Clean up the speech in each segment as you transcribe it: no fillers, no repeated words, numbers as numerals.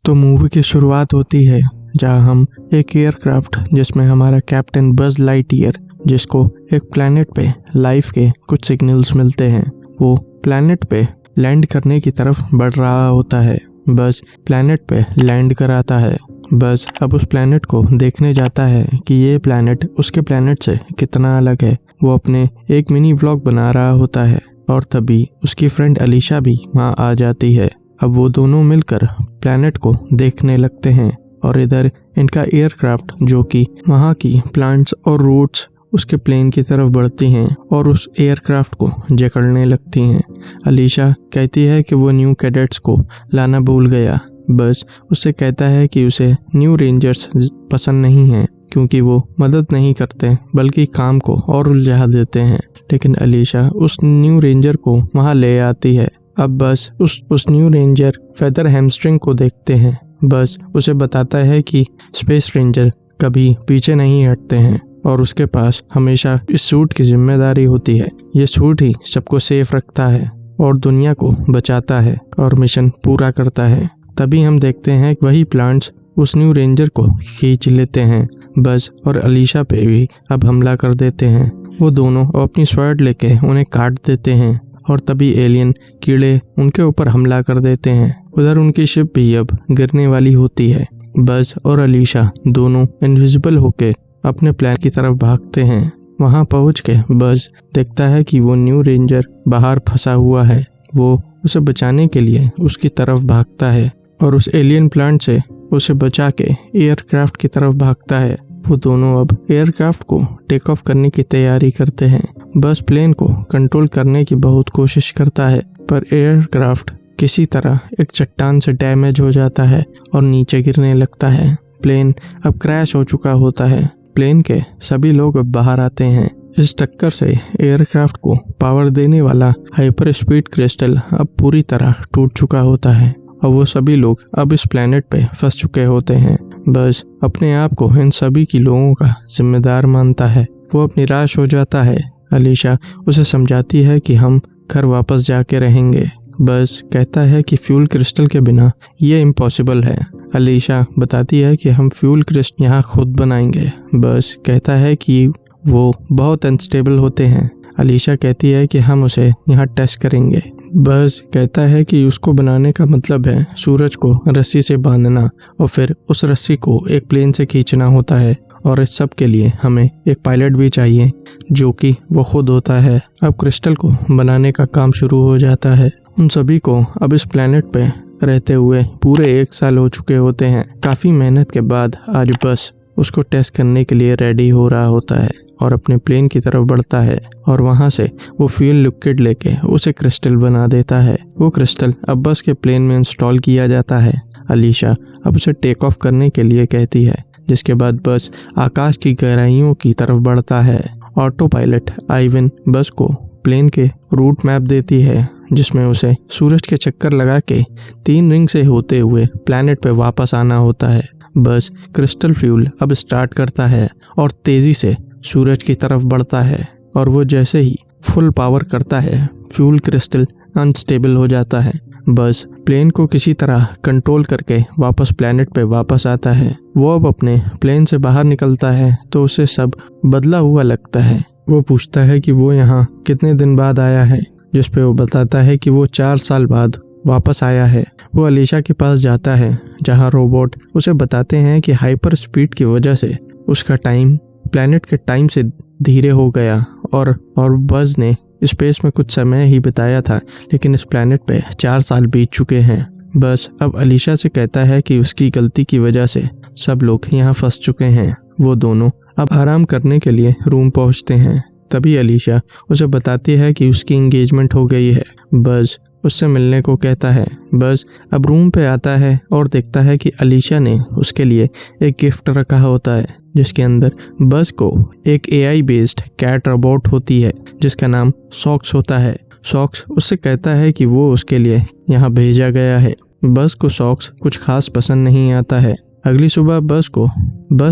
तो मूवी की शुरुआत होती है जहां हम एक एयरक्राफ्ट जिसमें हमारा कैप्टन बज लाइटईयर, जिसको एक प्लेनेट पे लाइफ के कुछ सिग्नल्स मिलते हैं, वो प्लेनेट पे लैंड करने की तरफ बढ़ रहा होता है। बज प्लेनेट पे लैंड कराता है। बज अब उस प्लेनेट को देखने जाता है कि ये प्लेनेट उसके प्लेनेट से कितना अलग है। वो अपने एक मिनी व्लॉग बना रहा होता है और तभी उसकी फ्रेंड अलीशा भी वहाँ आ जाती है। अब वो दोनों मिलकर प्लेनेट को देखने लगते हैं और इधर इनका एयरक्राफ्ट, जो कि वहाँ की प्लांट्स और रूट्स उसके प्लेन की तरफ बढ़ती हैं और उस एयरक्राफ्ट को जकड़ने लगती हैं। अलीशा कहती है कि वो न्यू कैडेट्स को लाना भूल गया। बस उससे कहता है कि उसे न्यू रेंजर्स पसंद नहीं हैं क्योंकि वो मदद नहीं करते बल्कि काम को और उलझा देते हैं। लेकिन अलीशा उस न्यू रेंजर को वहाँ ले आती है। अब बस उस न्यू रेंजर फेदर हैमस्ट्रिंग को देखते हैं। बस उसे बताता है कि स्पेस रेंजर कभी पीछे नहीं हटते हैं और उसके पास हमेशा इस सूट की जिम्मेदारी होती है। ये सूट ही सबको सेफ रखता है और दुनिया को बचाता है और मिशन पूरा करता है। तभी हम देखते हैं वही प्लांट्स उस न्यू रेंजर को खींच लेते हैं। बस और अलीशा पे भी अब हमला कर देते हैं। वो दोनों अपनी स्वॉर्ड लेके उन्हें काट देते हैं और तभी एलियन कीड़े उनके ऊपर हमला कर देते हैं। उधर उनकी शिप भी अब गिरने वाली होती है। बज और अलीशा दोनों इनविजिबल होके अपने प्लेन की तरफ भागते हैं। वहां पहुंच के बज देखता है कि वो न्यू रेंजर बाहर फंसा हुआ है। वो उसे बचाने के लिए उसकी तरफ भागता है और उस एलियन प्लांट से उसे बचा के एयरक्राफ्ट की तरफ भागता है। वो दोनों अब एयरक्राफ्ट को टेक ऑफ करने की तैयारी करते हैं। बस प्लेन को कंट्रोल करने की बहुत कोशिश करता है पर एयरक्राफ्ट किसी तरह एक चट्टान से डैमेज हो जाता है और नीचे गिरने लगता है। प्लेन अब क्रैश हो चुका होता है। प्लेन के सभी लोग अब बाहर आते हैं। इस टक्कर से एयरक्राफ्ट को पावर देने वाला हाइपर स्पीड क्रिस्टल अब पूरी तरह टूट चुका होता है और वो सभी लोग अब इस प्लेनेट पे फंस चुके होते हैं। बस अपने आप को इन सभी की लोगों का जिम्मेदार मानता है। वो अब निराश हो जाता है। अलीशा उसे समझाती है कि हम घर वापस जाके रहेंगे। बस कहता है कि फ्यूल क्रिस्टल के बिना ये इम्पॉसिबल है। अलीशा बताती है कि हम फ्यूल क्रिस्टल यहाँ खुद बनाएंगे। बस कहता है कि वो बहुत अनस्टेबल होते हैं। अलीशा कहती है कि हम उसे यहाँ टेस्ट करेंगे। बस कहता है कि उसको बनाने का मतलब है सूरज को रस्सी से बांधना और फिर उस रस्सी को एक प्लेन से खींचना होता है और इस सब के लिए हमें एक पायलट भी चाहिए जो कि वो खुद होता है। अब क्रिस्टल को बनाने का काम शुरू हो जाता है। उन सभी को अब इस प्लेनेट पे रहते हुए पूरे 1 साल हो चुके होते हैं। काफी मेहनत के बाद आज बस उसको टेस्ट करने के लिए रेडी हो रहा होता है और अपने प्लेन की तरफ बढ़ता है और वहां से वो फ्यूल लिक्विड लेके उसे क्रिस्टल बना देता है। वो क्रिस्टल अब बस के प्लेन में इंस्टॉल किया जाता है। अलीशा अब उसे टेक ऑफ करने के लिए कहती है, जिसके बाद बस आकाश की गहराइयों की तरफ बढ़ता है। ऑटो पायलट आइवन बस को प्लेन के रूट मैप देती है जिसमें उसे सूरज के चक्कर लगा के 3 रिंग से होते हुए प्लेनेट पे वापस आना होता है। बस क्रिस्टल फ्यूल अब स्टार्ट करता है और तेजी से सूरज की तरफ बढ़ता है और वो जैसे ही फुल पावर करता है फ्यूल क्रिस्टल अनस्टेबल हो जाता है। बस प्लेन को किसी तरह कंट्रोल करके वापस प्लेनेट पे वापस आता है। वो अब अपने प्लेन से बाहर निकलता है तो उसे सब बदला हुआ लगता है। वो पूछता है कि वो यहाँ कितने दिन बाद आया है, जिस पे वो बताता है कि वो 4 साल बाद वापस आया है। वो अलीशा के पास जाता है जहाँ रोबोट उसे बताते हैं कि हाइपर स्पीड की वजह से उसका टाइम प्लेनेट के टाइम से धीरे हो गया और बज ने स्पेस में कुछ समय ही बिताया था लेकिन इस प्लेनेट पे 4 साल बीत चुके हैं। बस अब अलीशा से कहता है कि उसकी गलती की वजह से सब लोग यहाँ फंस चुके हैं। वो दोनों अब आराम करने के लिए रूम पहुँचते हैं। तभी अलीशा उसे बताती है कि उसकी एंगेजमेंट हो गई है। बज उससे मिलने को कहता है। बज अब रूम पे आता है और देखता है कि अलीशा ने उसके लिए एक गिफ्ट रखा होता है जिसके अंदर बज को एक AI बेस्ड कैट रोबोट होती है जिसका नाम सॉक्स होता है। सॉक्स उससे कहता है कि वो उसके लिए यहाँ भेजा गया है। बज को सॉक्स कुछ खास पसंद नहीं आता है। अगली सुबह बज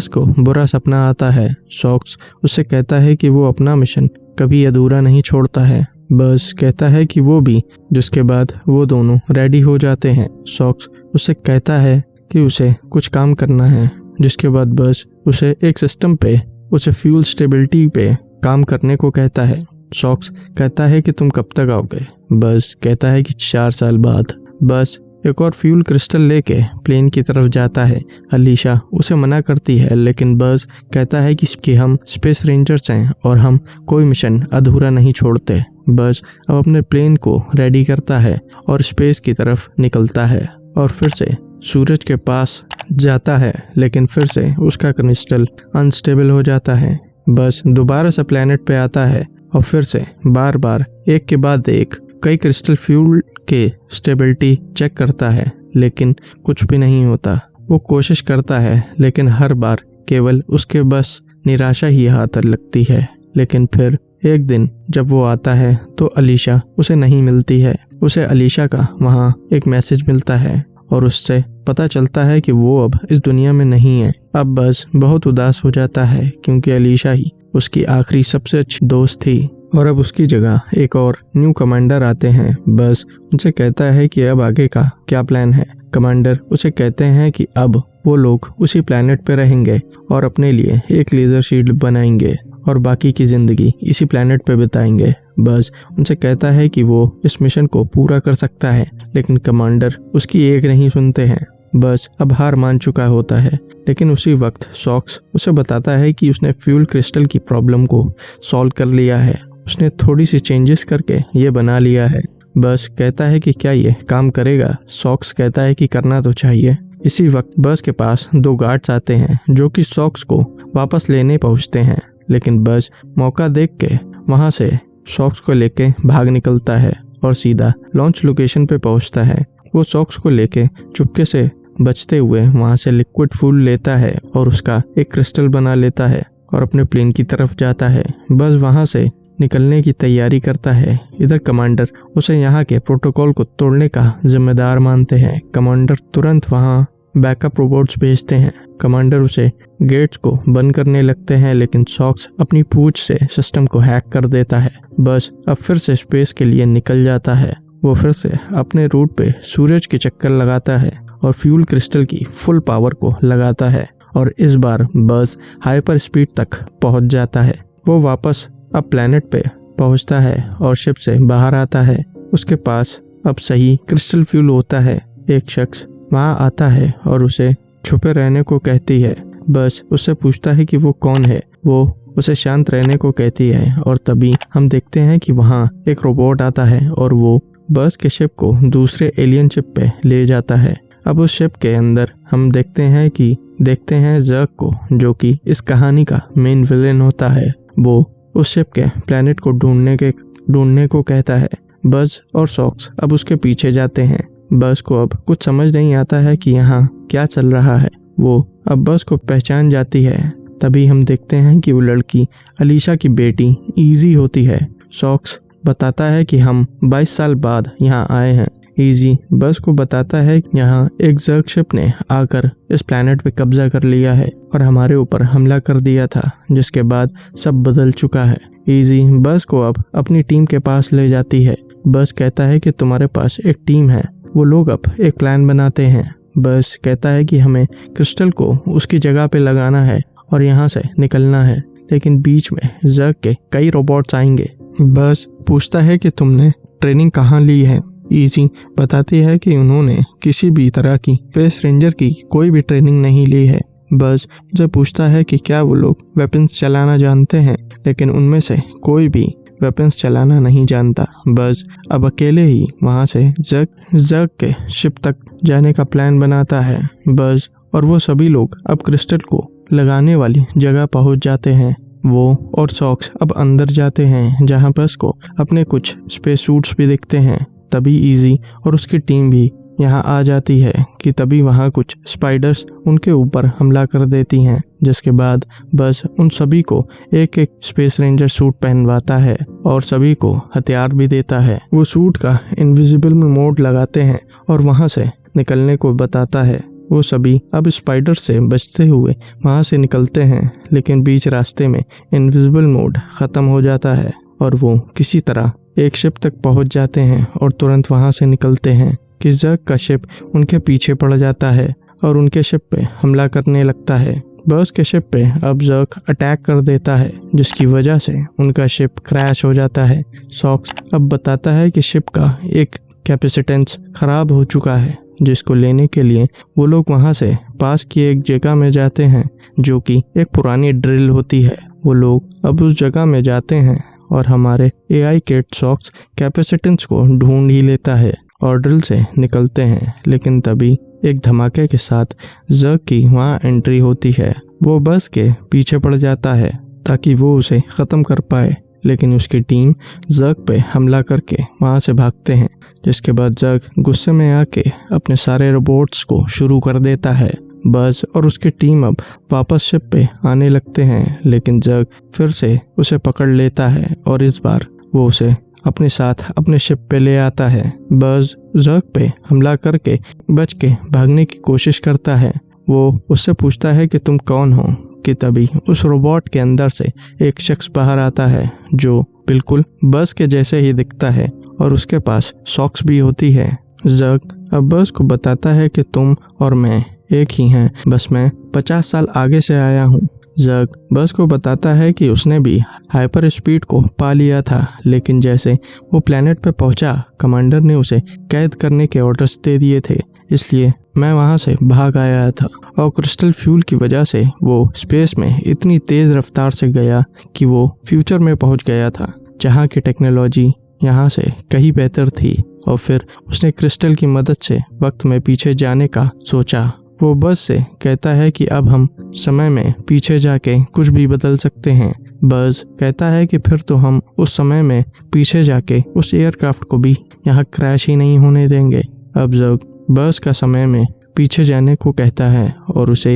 को बुरा सपना आता है। सॉक्स उससे कहता है कि वो अपना मिशन कभी अधूरा नहीं छोड़ता है। बज कहता है कि वो भी, जिसके बाद वो दोनों रेडी हो जाते हैं। सॉक्स उससे कहता है कि उसे कुछ काम करना है, जिसके बाद बस उसे एक सिस्टम पे उसे फ्यूल स्टेबिलिटी पे काम करने को कहता है। सॉक्स कहता है कि तुम कब तक आओगे? बस कहता है कि 4 साल बाद। बस एक और फ्यूल क्रिस्टल लेके प्लेन की तरफ जाता है। अलीशा उसे मना करती है, लेकिन बस कहता है कि हम स्पेस रेंजर्स हैं और हम कोई मिशन अधूरा नहीं छोड़ते। बस अब अपने प्लेन को रेडी करता है और स्पेस की तरफ निकलता है और फिर से सूरज के पास जाता है, लेकिन फिर से उसका क्रिस्टल अनस्टेबल हो जाता है। बस दोबारा से प्लेनेट पे आता है और फिर से बार बार एक के बाद एक कई क्रिस्टल फ्यूल के स्टेबिलिटी चेक करता है, लेकिन कुछ भी नहीं होता। वो कोशिश करता है, लेकिन हर बार केवल उसके बस निराशा ही हाथ लगती है। लेकिन फिर एक दिन जब वो आता है तो अलीशा उसे नहीं मिलती है। उसे अलीशा का वहाँ एक मैसेज मिलता है और उससे पता चलता है कि वो अब इस दुनिया में नहीं है। अब बस बहुत उदास हो जाता है, क्योंकि अलीशा ही उसकी आखिरी सबसे अच्छी दोस्त थी और अब उसकी जगह एक और न्यू कमांडर आते हैं। बस उनसे कहता है कि अब आगे का क्या प्लान है। कमांडर उसे कहते हैं कि अब वो लोग उसी प्लेनेट पे रहेंगे और अपने लिए एक लेजर शील्ड बनाएंगे और बाकी की जिंदगी इसी प्लेनेट पे बिताएंगे। बस उनसे कहता है कि वो इस मिशन को पूरा कर सकता है, लेकिन कमांडर उसकी एक नहीं सुनते हैं। बस अब हार मान चुका होता है, लेकिन उसी वक्त सॉक्स उसे बताता है कि उसने फ्यूल क्रिस्टल की प्रॉब्लम को सॉल्व कर लिया है। उसने थोड़ी सी चेंजेस करके ये बना लिया है। बस कहता है कि क्या ये काम करेगा? सॉक्स कहता है कि करना तो चाहिए। इसी वक्त बस के पास 2 गार्ड्स आते हैं जो कि सॉक्स को वापस लेने पहुंचते हैं, लेकिन बस मौका देख के वहां से सॉक्स को लेके भाग निकलता है और सीधा लॉन्च लोकेशन पे पहुंचता है। वो सॉक्स को लेके चुपके से बचते हुए वहां से लिक्विड फूल लेता है और उसका एक क्रिस्टल बना लेता है और अपने प्लेन की तरफ जाता है। बस वहां से निकलने की तैयारी करता है। इधर कमांडर उसे यहाँ के प्रोटोकॉल को तोड़ने का जिम्मेदार मानते हैं। कमांडर तुरंत वहाँ बैकअप रोबोट्स भेजते हैं। कमांडर उसे गेट्स को बंद करने लगते हैं, लेकिन सॉक्स अपनी पूंछ से सिस्टम को हैक कर देता है। बस अब फिर से स्पेस के लिए निकल जाता है। वो फिर से अपने रूट पे सूरज के चक्कर लगाता है और फ्यूल क्रिस्टल की फुल पावर को लगाता है और इस बार बस हाइपर स्पीड तक पहुंच जाता है। वो वापस अब प्लेनेट पे पहुंचता है और शिप से बाहर आता है। उसके पास अब सही क्रिस्टल फ्यूल होता है। एक शख्स वहां आता है और उसे छुपे रहने को कहती है। बस उससे पूछता है कि वो कौन है। वो उसे शांत रहने को कहती है और तभी हम देखते हैं कि वहां एक रोबोट आता है और वो बस के शिप को दूसरे एलियन शिप पे ले जाता है। अब उस शिप के अंदर हम देखते हैं जर्क को, जो कि इस कहानी का मेन विलेन होता है। वो उस शिप के प्लेनेट को ढूंढने को कहता है। बस और सॉक्स अब उसके पीछे जाते हैं। बस को अब कुछ समझ नहीं आता है कि यहाँ क्या चल रहा है। वो अब बस को पहचान जाती है। तभी हम देखते हैं कि वो लड़की अलीशा की बेटी इजी होती है। सॉक्स बताता है कि हम 22 साल बाद यहाँ आए हैं। इजी बस को बताता है कि यहाँ एक जर्क शिप ने आकर इस प्लेनेट पे कब्जा कर लिया है और हमारे ऊपर हमला कर दिया था, जिसके बाद सब बदल चुका है। इजी बस को अब अपनी टीम के पास ले जाती है। बस कहता है कि तुम्हारे पास एक टीम है। वो लोग अब एक प्लान बनाते हैं। बस कहता है कि हमें क्रिस्टल को उसकी जगह पे लगाना है और यहाँ से निकलना है, लेकिन बीच में जर्क के कई रोबोट्स आएंगे। बस पूछता है कि तुमने ट्रेनिंग कहाँ ली है। इजी बताती है कि उन्होंने किसी भी तरह की स्पेस रेंजर की कोई भी ट्रेनिंग नहीं ली है। बस उसे पूछता है कि क्या वो लोग वेपन्स चलाना जानते हैं, लेकिन उनमें से कोई भी वेपन्स चलाना नहीं जानता। बस अब अकेले ही वहां से जग के शिप तक जाने का प्लान बनाता है। बस और वो सभी लोग अब क्रिस्टल को लगाने वाली जगह पहुंच जाते हैं। वो और सॉक्स अब अंदर जाते हैं, जहां बस को अपने कुछ स्पेस सूट्स भी दिखते हैं। तभी इजी और उसकी टीम भी यहाँ आ जाती है कि तभी वहाँ कुछ स्पाइडर्स उनके ऊपर हमला कर देती हैं, जिसके बाद बस उन सभी को एक एक स्पेस रेंजर सूट पहनवाता है और सभी को हथियार भी देता है। वो सूट का इनविजिबल मोड लगाते हैं और वहाँ से निकलने को बताता है। वो सभी अब स्पाइडर से बचते हुए वहाँ से निकलते हैं, लेकिन बीच रास्ते में इनविजिबल मोड खत्म हो जाता है और वो किसी तरह एक शिप तक पहुंच जाते हैं और तुरंत वहां से निकलते हैं कि जर्क का शिप उनके पीछे पड़ जाता है और उनके शिप पे हमला करने लगता है। बज़ के शिप पे अब ज़र्क अटैक कर देता है, जिसकी वजह से उनका शिप क्रैश हो जाता है। सॉक्स अब बताता है कि शिप का एक कैपेसिटेंस खराब हो चुका है, जिसको लेने के लिए वो लोग वहाँ से पास की एक जगह में जाते हैं, जो कि एक पुरानी ड्रिल होती है। वो लोग अब उस जगह में जाते हैं और हमारे AI किट सॉक्स कैपेसिटेंस को ढूंढ ही लेता है और ड्रिल से निकलते हैं। लेकिन तभी एक धमाके के साथ ज़र्क की वहाँ एंट्री होती है। वो बस के पीछे पड़ जाता है ताकि वो उसे ख़त्म कर पाए, लेकिन उसकी टीम ज़र्क पे हमला करके वहाँ से भागते हैं। जिसके बाद ज़र्क गुस्से में आके अपने सारे रोबोट्स को शुरू कर देता है। बज़ और उसकी टीम अब वापस शिप पे आने लगते हैं, लेकिन ज़र्क फिर से उसे पकड़ लेता है और इस बार वो उसे अपने साथ अपने शिप पे ले आता है। बज़ ज़र्क पे हमला करके बच के भागने की कोशिश करता है। वो उससे पूछता है कि तुम कौन हो, कि तभी उस रोबोट के अंदर से एक शख्स बाहर आता है जो बिल्कुल बज़ के जैसे ही दिखता है और उसके पास सॉक्स भी होती है। ज़र्क अब बज़ को बताता है कि तुम और मैं एक ही हैं, बस मैं 50 साल आगे से आया हूँ। ज़र्क बज़ को बताता है कि उसने भी हाइपर स्पीड को पा लिया था, लेकिन जैसे वो प्लेनेट पे पहुंचा, कमांडर ने उसे कैद करने के ऑर्डर्स दे दिए थे, इसलिए मैं वहां से भाग आया था। और क्रिस्टल फ्यूल की वजह से वो स्पेस में इतनी तेज़ रफ्तार से गया कि वो फ्यूचर में पहुंच गया था, जहाँ की टेक्नोलॉजी यहाँ से कहीं बेहतर थी। और फिर उसने क्रिस्टल की मदद से वक्त में पीछे जाने का सोचा। वो बज़ से कहता है कि अब हम समय में पीछे जाके कुछ भी बदल सकते हैं। बज़ कहता है कि फिर तो हम उस समय में पीछे जाके उस एयरक्राफ्ट को भी यहाँ क्रैश ही नहीं होने देंगे। अब ज़र्क बज़ का समय में पीछे जाने को कहता है और उसे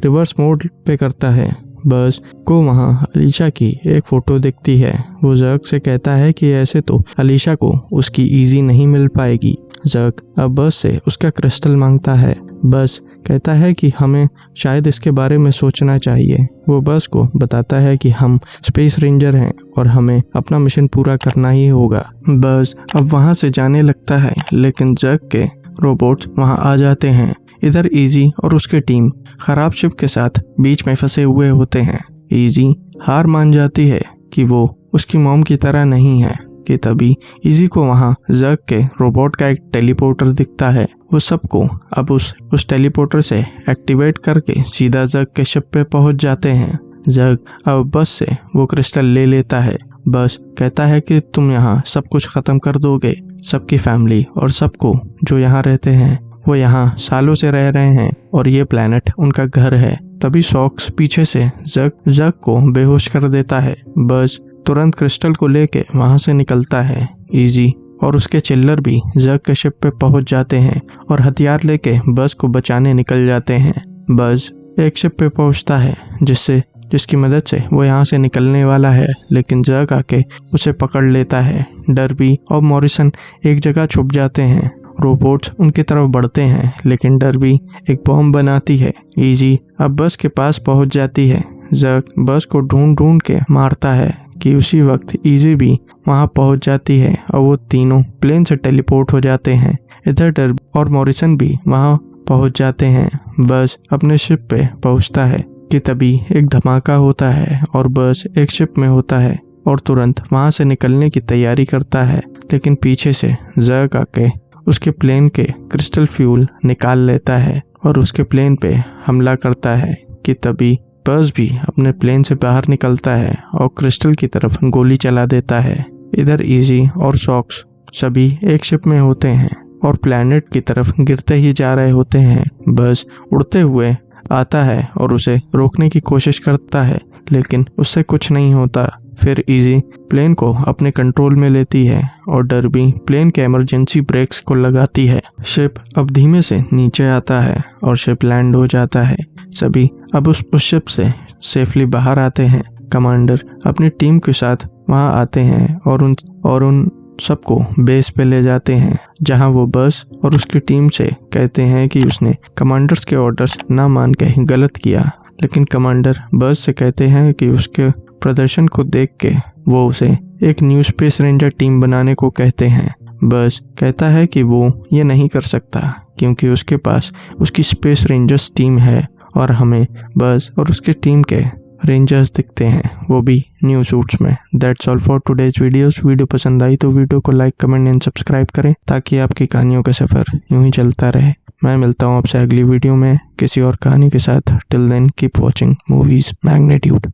रिवर्स मोड पे करता है। बज़ को वहाँ अलीशा की एक फ़ोटो दिखती है। वो ज़र्क से कहता है कि ऐसे तो अलीशा को उसकी ईजी नहीं मिल पाएगी। ज़र्क अब बज़ से उसका क्रिस्टल मांगता है। बज़ कहता है कि हमें शायद इसके बारे में सोचना चाहिए। वो बज़ को बताता है कि हम स्पेस रेंजर हैं और हमें अपना मिशन पूरा करना ही होगा। बज़ अब वहाँ से जाने लगता है, लेकिन ज़र्क के रोबोट्स वहाँ आ जाते हैं। इधर इजी और उसकी टीम खराब शिप के साथ बीच में फंसे हुए होते हैं। इजी हार मान जाती है कि वो उसकी मॉम की तरह नहीं है, कि तभी इजी को वहाँ ज़र्क के रोबोट का एक टेलीपोर्टर दिखता है। वो सबको अब उस टेलीपोर्टर से एक्टिवेट करके सीधा ज़र्क के शिप पे पहुँच जाते हैं। ज़र्क अब बस से वो क्रिस्टल ले लेता है। बस कहता है कि तुम यहाँ सब कुछ ख़त्म कर दोगे, सबकी फैमिली और सबको जो यहाँ रहते हैं। वो यहाँ सालों से रह रहे हैं और ये प्लेनेट उनका घर है। तभी सॉक्स पीछे से ज़र्क को बेहोश कर देता है। बज़ तुरंत क्रिस्टल को लेके वहाँ से निकलता है। इजी और उसके चिल्लर भी ज़र्क के शिप पे पहुँच जाते हैं और हथियार लेके बज़ को बचाने निकल जाते हैं। बज़ एक शिप पे पहुँचता है जिसकी मदद से वो यहाँ से निकलने वाला है, लेकिन ज़र्क आके उसे पकड़ लेता है। डर्बी और मॉरिसन एक जगह छुप जाते हैं। रोबोट्स उनकी तरफ बढ़ते हैं, लेकिन डर्बी एक बॉम्ब बनाती है। इजी अब बज़ के पास पहुँच जाती है। ज़र्क बज़ को ढूंढ के मारता है कि उसी वक्त इजी भी वहां पहुंच जाती है और वो तीनों प्लेन से टेलीपोर्ट हो जाते हैं। इधर डर्बी और मॉरिसन भी वहां पहुंच जाते हैं। बज़ अपने शिप पे पहुंचता है कि तभी एक धमाका होता है और बज़ एक शिप में होता है और तुरंत वहां से निकलने की तैयारी करता है, लेकिन पीछे से ज़र्क आके उसके प्लेन के क्रिस्टल फ्यूल निकाल लेता है और उसके प्लेन पे हमला करता है। कि तभी बज़ भी अपने प्लेन से बाहर निकलता है और क्रिस्टल की तरफ गोली चला देता है। इधर इजी और सॉक्स सभी एक शिप में होते हैं और प्लेनेट की तरफ गिरते ही जा रहे होते हैं। बज़ उड़ते हुए आता है और उसे रोकने की कोशिश करता है, लेकिन उससे कुछ नहीं होता। फिर इजी प्लेन को अपने कंट्रोल में लेती है और डर्बी प्लेन के इमरजेंसी ब्रेक्स को लगाती है। शिप अब धीमे से नीचे आता है और शिप लैंड हो जाता है। सभी अब उस शिप से सेफली बाहर आते हैं। कमांडर अपनी टीम के साथ वहां आते हैं और उन सबको बेस पे ले जाते हैं, जहां वो बज़ और उसकी टीम से कहते हैं कि उसने कमांडर्स के ऑर्डर्स ना मान के गलत किया। लेकिन कमांडर बज़ से कहते हैं कि उसके प्रदर्शन को देख के वो उसे एक न्यू स्पेस रेंजर टीम बनाने को कहते हैं। बज़ कहता है कि वो ये नहीं कर सकता, क्योंकि उसके पास उसकी स्पेस रेंजर्स टीम है और हमें बस और उसकी टीम के रेंजर्स दिखते हैं, वो भी न्यू सूट्स में। That's all for today's videos. Video पसंद आई तो वीडियो को लाइक, कमेंट एंड सब्सक्राइब करें ताकि आपकी कहानियों का सफ़र यूं ही चलता रहे। मैं मिलता हूँ आपसे अगली वीडियो में किसी और कहानी के साथ। Till then keep watching movies magnitude.